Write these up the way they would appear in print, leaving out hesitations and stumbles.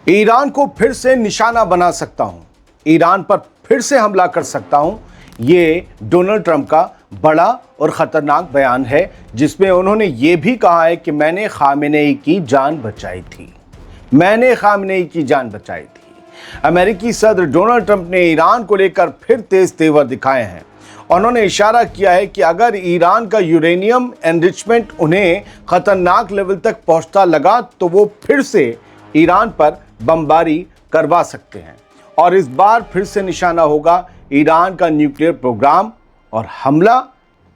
Iran को फिर से निशाना बना सकता हूं, ईरान पर फिर से हमला कर सकता हूं। ये डोनाल्ड ट्रंप का बड़ा और ख़तरनाक बयान है, जिसमें उन्होंने ये भी कहा है कि मैंने खामेनेई की जान बचाई थी। अमेरिकी सदर डोनाल्ड ट्रंप ने ईरान को लेकर फिर तेज तेवर दिखाए हैं। उन्होंने इशारा किया है कि अगर ईरान का यूरेनियम एनरिचमेंट उन्हें खतरनाक लेवल तक पहुंचता लगा तो वो फिर से ईरान पर बमबारी करवा सकते हैं और इस बार फिर से निशाना होगा ईरान का न्यूक्लियर प्रोग्राम और हमला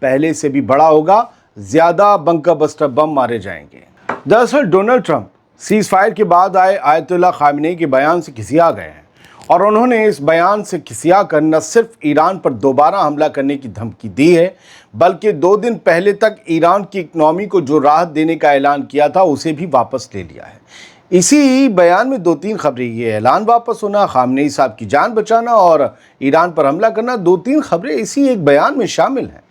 पहले से भी बड़ा होगा, ज्यादा बंकर बस्टर बम मारे जाएंगे। दरअसल डोनाल्ड ट्रंप सीज फायर के बाद आए आयतुल्लाह खामेनेई के बयान से खिसिया गए हैं और उन्होंने इस बयान से खिसिया कर न सिर्फ ईरान पर दोबारा हमला करने की धमकी दी है, बल्कि 2 दिन पहले तक ईरान की इकनॉमी को जो राहत देने का ऐलान किया था उसे भी वापस ले लिया है। इसी बयान में 2-3 खबरें, ये ऐलान वापस होना, खामेनेई साहब की जान बचाना और ईरान पर हमला करना, 2-3 खबरें इसी एक बयान में शामिल हैं।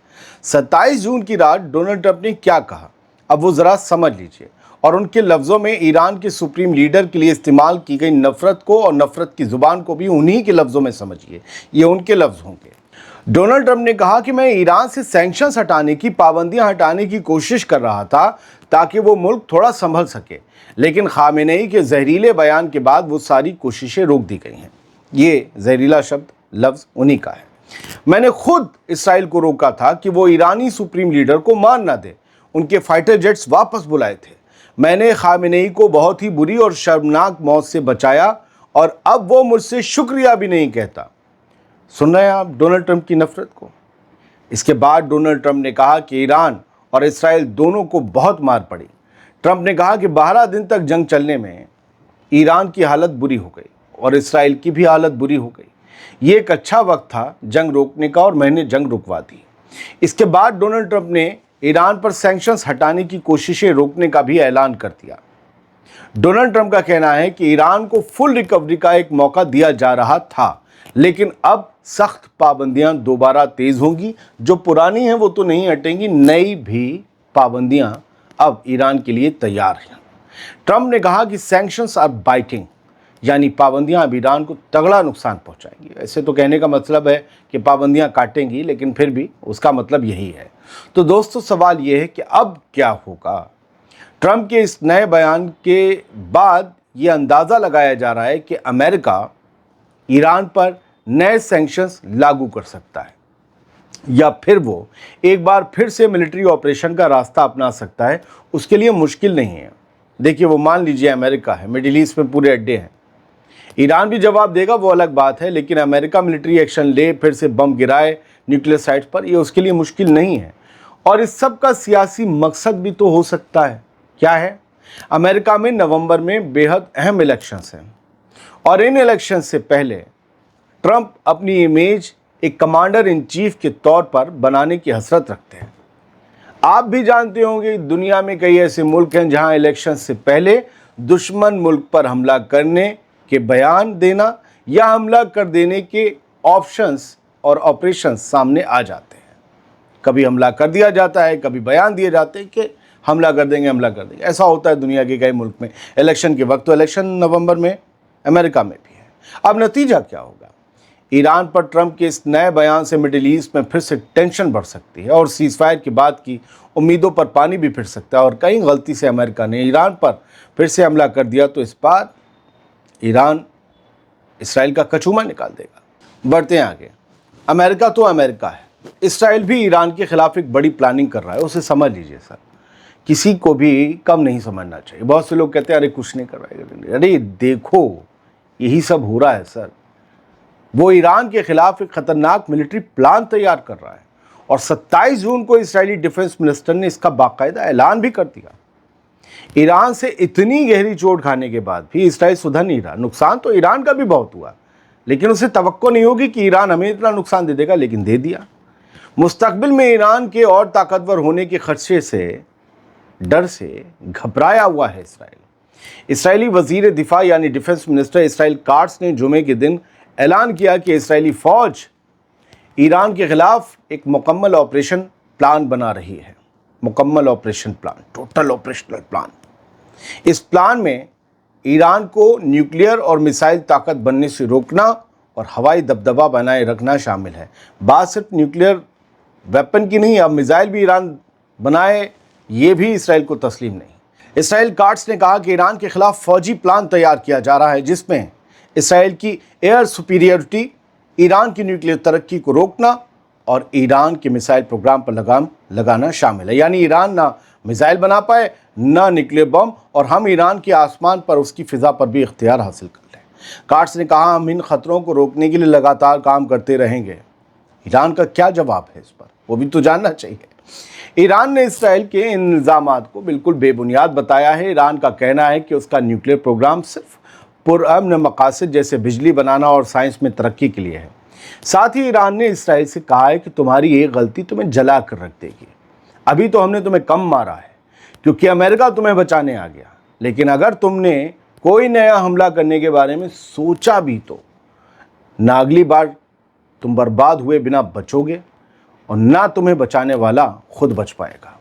27 जून की रात डोनाल्ड ट्रंप ने क्या कहा, अब वो ज़रा समझ लीजिए और उनके लफ्ज़ों में ईरान के सुप्रीम लीडर के लिए इस्तेमाल की गई नफ़रत को और नफ़रत की ज़ुबान को भी उन्हीं के लफ्ज़ों में समझिए, ये उनके लफ्ज़ होंगे। डोनाल्ड ट्रंप ने कहा कि मैं ईरान से सैंक्शंस हटाने की, पाबंदियां हटाने की कोशिश कर रहा था ताकि वो मुल्क थोड़ा संभल सके, लेकिन खामेनेई के जहरीले बयान के बाद वो सारी कोशिशें रोक दी गई हैं। ये जहरीला शब्द, लफ्ज़ उन्हीं का है। मैंने खुद इसराइल को रोका था कि वो ईरानी सुप्रीम लीडर को मार ना दे, उनके फाइटर जेट्स वापस बुलाए थे। मैंने खामेनेई को बहुत ही बुरी और शर्मनाक मौत से बचाया और अब वो मुझसे शुक्रिया भी नहीं कहता। सुन रहे हैं आप डोनाल्ड ट्रंप की नफरत को। इसके बाद डोनाल्ड ट्रंप ने कहा कि ईरान और इसराइल दोनों को बहुत मार पड़ी। ट्रंप ने कहा कि 12 दिन तक जंग चलने में ईरान की हालत बुरी हो गई और इसराइल की भी हालत बुरी हो गई। ये एक अच्छा वक्त था जंग रोकने का और मैंने जंग रुकवा दी। इसके बाद डोनाल्ड ट्रंप ने ईरान पर सैंक्शंस हटाने की कोशिशें रोकने का भी ऐलान कर दिया। डोनाल्ड ट्रंप का कहना है कि ईरान को फुल रिकवरी का एक मौका दिया जा रहा था, लेकिन अब सख्त पाबंदियां दोबारा तेज होंगी। जो पुरानी हैं वो तो नहीं हटेंगी, नई भी पाबंदियां अब ईरान के लिए तैयार हैं। ट्रंप ने कहा कि सैंक्शंस आर बाइटिंग, यानी पाबंदियां अब ईरान को तगड़ा नुकसान पहुंचाएंगी। ऐसे तो कहने का मतलब है कि पाबंदियां काटेंगी, लेकिन फिर भी उसका मतलब यही है। तो दोस्तों, सवाल ये है कि अब क्या होगा। ट्रंप के इस नए बयान के बाद ये अंदाज़ा लगाया जा रहा है कि अमेरिका ईरान पर नए सैंक्शंस लागू कर सकता है या फिर वो एक बार फिर से मिलिट्री ऑपरेशन का रास्ता अपना सकता है। उसके लिए मुश्किल नहीं है। देखिए, वो मान लीजिए अमेरिका है, मिडिल ईस्ट में पूरे अड्डे हैं, ईरान भी जवाब देगा, वो अलग बात है, लेकिन अमेरिका मिलिट्री एक्शन ले, फिर से बम गिराए न्यूक्लियर साइट्स पर, ये उसके लिए मुश्किल नहीं है। और इस सब का सियासी मकसद भी तो हो सकता है। क्या है? अमेरिका में नवंबर में बेहद अहम इलेक्शंस हैं और इन इलेक्शन से पहले ट्रंप अपनी इमेज एक कमांडर इन चीफ के तौर पर बनाने की हसरत रखते हैं। आप भी जानते होंगे दुनिया में कई ऐसे मुल्क हैं जहां इलेक्शन से पहले दुश्मन मुल्क पर हमला करने के बयान देना या हमला कर देने के ऑप्शंस और ऑपरेशंस सामने आ जाते हैं। कभी हमला कर दिया जाता है, कभी बयान दिए जाते हैं कि हमला कर देंगे। ऐसा होता है दुनिया के कई मुल्क में इलेक्शन के वक्त। तो इलेक्शन नवंबर में अमेरिका में भी है। अब नतीजा क्या होगा? ईरान पर ट्रंप के इस नए बयान से मिडिल ईस्ट में फिर से टेंशन बढ़ सकती है और सीज फायर के बाद की उम्मीदों पर पानी भी फिर सकता है। और कहीं गलती से अमेरिका ने ईरान पर फिर से हमला कर दिया तो इस बार ईरान इसराइल का कचूमा निकाल देगा। बढ़ते हैं आगे। अमेरिका तो अमेरिका है, इसराइल भी ईरान के खिलाफ एक बड़ी प्लानिंग कर रहा है। उसे समझ लीजिए सर, किसी को भी कम नहीं समझना चाहिए। बहुत से लोग कहते हैं अरे कुछ नहीं करवाएगा, अरे देखो यही सब हो रहा है सर। वो ईरान के खिलाफ एक खतरनाक मिलिट्री प्लान तैयार कर रहा है और 27 जून को इजरायली डिफेंस मिनिस्टर ने इसका बाकायदा ऐलान भी कर दिया। ईरान से इतनी गहरी चोट खाने के बाद भी इसराइल सुधर नहीं रहा। नुकसान तो ईरान का भी बहुत हुआ, लेकिन उसे तवक्को नहीं होगी कि ईरान हमें इतना नुकसान दे देगा, लेकिन दे दिया। मुस्तकबिल में ईरान के और ताकतवर होने के खदशे से, डर से घबराया हुआ है इसराइल। इसराइली वजीर दिफा यानी डिफेंस मिनिस्टर इसराइल काट्स ने जुमे के दिन ऐलान किया कि इसराइली फ़ौज ईरान के खिलाफ एक मुकम्मल ऑपरेशन प्लान बना रही है। मुकम्मल operation plan, total operational plan. इस प्लान में ईरान को न्यूक्लियर और मिसाइल ताकत बनने से रोकना और हवाई दबदबा बनाए रखना शामिल है। बात सिर्फ न्यूक्लियर वेपन की नहीं, अब मिसाइल भी ईरान बनाए, ये भी इसराइल को तस्लीम नहीं। इसराइल कार्ड्स ने कहा कि ईरान के खिलाफ फौजी प्लान तैयार किया जा रहा है, जिसमें इसराइल की एयर सुपीरियरिटी, ईरान की न्यूक्लियर तरक्की को रोकना और ईरान के मिसाइल प्रोग्राम पर लगाम लगाना शामिल है। यानी ईरान ना मिसाइल बना पाए, ना न्यूक्लियर बम, और हम ईरान के आसमान पर, उसकी फ़िज़ा पर भी इख्तियार हासिल कर लें। कार्ड्स ने कहा, हम इन ख़तरों को रोकने के लिए लगातार काम करते रहेंगे। ईरान का क्या जवाब है इस पर, वो भी तो जानना चाहिए। ईरान ने इसराइल के इन इल्ज़ामात को बिल्कुल बेबुनियाद बताया है। ईरान का कहना है कि उसका न्यूक्लियर प्रोग्राम सिर्फ पुरअमन मकासद जैसे बिजली बनाना और साइंस में तरक्की के लिए है। साथ ही ईरान ने इसराइल से कहा है कि तुम्हारी एक गलती तुम्हें जला कर रख देगी। अभी तो हमने तुम्हें कम मारा है क्योंकि अमेरिका तुम्हें बचाने आ गया, लेकिन अगर तुमने कोई नया हमला करने के बारे में सोचा भी तो ना अगली बार तुम बर्बाद हुए बिना बचोगे और ना तुम्हें बचाने वाला खुद बच पाएगा।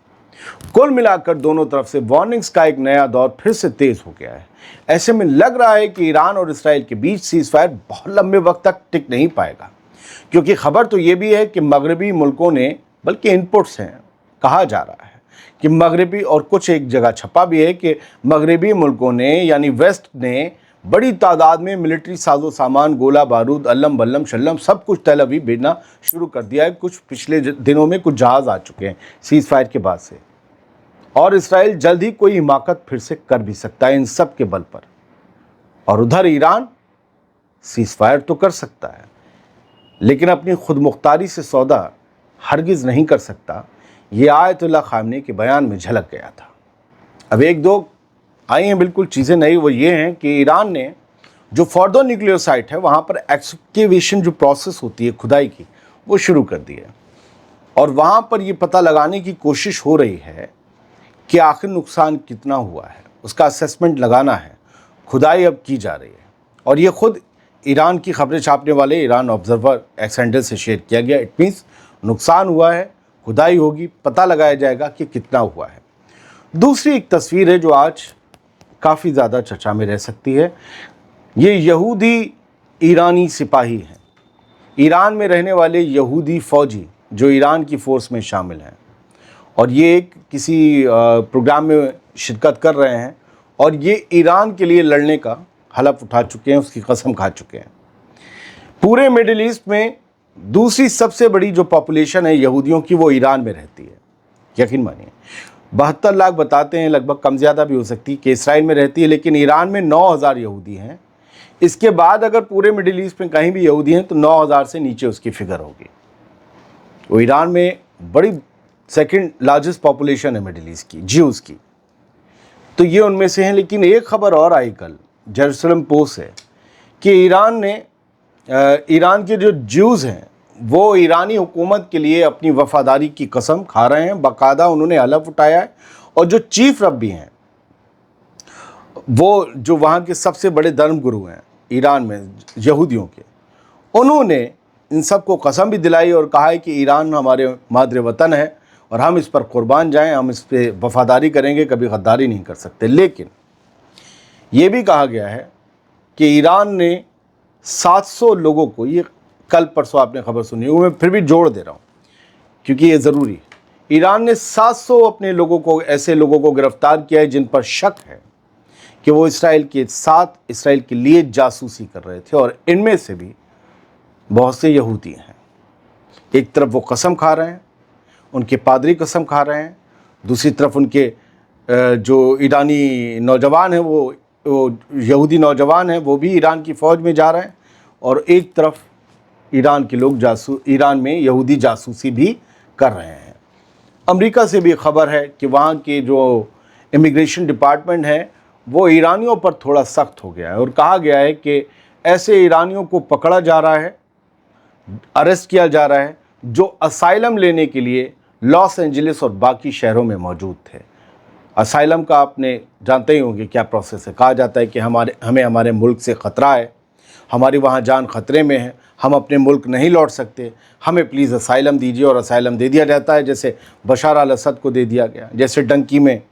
कुल मिलाकर दोनों तरफ से वार्निंग्स का एक नया दौर फिर से तेज हो गया है। ऐसे में लग रहा है कि ईरान और इसराइल के बीच सीज़फायर बहुत लंबे वक्त तक टिक नहीं पाएगा, क्योंकि खबर तो ये भी है कि मगरबी मुल्कों ने, बल्कि इनपुट्स हैं, कहा जा रहा है कि मगरबी, और कुछ एक जगह छपा भी है कि मगरबी मुल्कों ने यानी वेस्ट ने बड़ी तादाद में मिलिट्री साजो सामान, गोला बारूद, अल्लम बल्लम शल्लम सब कुछ तेल अवीव भेजना शुरू कर दिया है। कुछ पिछले दिनों में कुछ जहाज़ आ चुके हैं सीज़फायर के बाद से, और इसराइल जल्द ही कोई हिमाकत फिर से कर भी सकता है इन सब के बल पर। और उधर ईरान सीज़फायर तो कर सकता है, लेकिन अपनी खुद मुख्तारी से सौदा हरगिज़ नहीं कर सकता। ये आयतुल्लाह खामनी के बयान में झलक गया था। अब एक दो आई हैं बिल्कुल चीज़ें नई, वो ये हैं कि ईरान ने जो फॉर्दो न्यूक्लियर साइट है वहाँ पर एक्सकेवेशन जो प्रोसेस होती है खुदाई की, वो शुरू कर दी है, और वहाँ पर ये पता लगाने की कोशिश हो रही है कि आखिर नुकसान कितना हुआ है, उसका असेसमेंट लगाना है। खुदाई अब की जा रही है, और ये खुद ईरान की खबरें छापने वाले ईरान ऑब्जर्वर एक्स हैंडल से शेयर किया गया। इट मीन्स नुकसान हुआ है, खुदाई होगी, पता लगाया जाएगा कि कितना हुआ है। दूसरी एक तस्वीर है जो आज काफ़ी ज़्यादा चर्चा में रह सकती है। ये यहूदी ईरानी सिपाही हैं, ईरान में रहने वाले यहूदी फ़ौजी जो ईरान की फ़ोर्स में शामिल हैं, और ये एक किसी प्रोग्राम में शिरकत कर रहे हैं, और ये ईरान के लिए लड़ने का हलफ उठा चुके हैं, उसकी कसम खा चुके हैं। पूरे मिडिल ईस्ट में दूसरी सबसे बड़ी जो पॉपुलेशन है यहूदियों की, वो ईरान में रहती है। यकीन मानिए 72 लाख बताते हैं, लगभग कम ज़्यादा भी हो सकती है, कि इसराइल में रहती है, लेकिन ईरान में 9000 यहूदी हैं। इसके बाद अगर पूरे मिडिल ईस्ट में कहीं भी यहूदी हैं तो 9000 से नीचे उसकी फिगर होगी। वो ईरान में बड़ी सेकंड लार्जेस्ट पॉपुलेशन है मिडिल ईस्ट की, ज्यूज़ की, तो ये उनमें से हैं। लेकिन एक खबर और आई कल जेरूसलम पोस्ट से कि ईरान के जो ज्यूज़ हैं वो ईरानी हुकूमत के लिए अपनी वफ़ादारी की कसम खा रहे हैं, बाकायदा उन्होंने हलफ उठाया है। और जो चीफ रब्बी हैं, वो जो वहाँ के सबसे बड़े धर्मगुरु हैं ईरान में यहूदियों के, उन्होंने इन सब को कसम भी दिलाई और कहा है कि ईरान हमारे मादर वतन है और हम इस पर कुर्बान जाएं, हम इस पर वफ़ादारी करेंगे, कभी गद्दारी नहीं कर सकते। लेकिन ये भी कहा गया है कि ईरान ने 700 लोगों को, ये कल परसों आपने खबर सुनी, वो मैं फिर भी जोड़ दे रहा हूँ क्योंकि ये ज़रूरी है, ईरान ने 700 अपने लोगों को, ऐसे लोगों को गिरफ़्तार किया है जिन पर शक है कि वो इसराइल के साथ, इसराइल के लिए जासूसी कर रहे थे, और इनमें से भी बहुत से यहूदी हैं। एक तरफ वो कसम खा रहे हैं, उनके पादरी कसम खा रहे हैं, दूसरी तरफ उनके जो ईरानी नौजवान हैं, वो यहूदी नौजवान हैं, वो भी ईरान की फ़ौज में जा रहे हैं, और एक तरफ ईरान के लोग ईरान में यहूदी जासूसी भी कर रहे हैं। अमेरिका से भी खबर है कि वहाँ के जो इमिग्रेशन डिपार्टमेंट है वो ईरानियों पर थोड़ा सख्त हो गया है, और कहा गया है कि ऐसे ईरानियों को पकड़ा जा रहा है, अरेस्ट किया जा रहा है जो असाइलम लेने के लिए लॉस एंजलिस और बाकी शहरों में मौजूद थे। असाइलम का आपने जानते ही होंगे क्या प्रोसेस है। कहा जाता है कि हमें हमारे मुल्क से ख़तरा है, हमारी वहाँ जान ख़तरे में है, हम अपने मुल्क नहीं लौट सकते, हमें प्लीज़ असाइलम दीजिए, और असाइलम दे दिया जाता है, जैसे बशार अल असद को दे दिया गया, जैसे डंकी में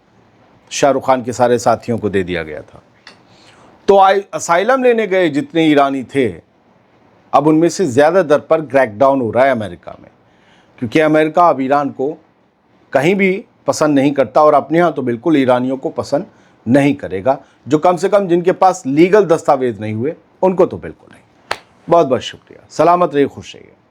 शाहरुख खान के सारे साथियों को दे दिया गया था। تو اسائلم لینے گئے جتنے ایرانی تھے اب ان میں سے زیادہ در پر کریک ڈاؤن ہو رہا ہے امریکہ میں، کیونکہ امریکہ اب ایران کو کہیں بھی پسند نہیں کرتا، اور اپنے ہاں تو بالکل ایرانیوں کو پسند نہیں کرے گا، جو کم سے کم جن کے پاس لیگل دستاویز نہیں ہوئے ان کو تو بالکل نہیں۔ بہت بہت شکریہ، سلامت رہیے، خوش رہیے۔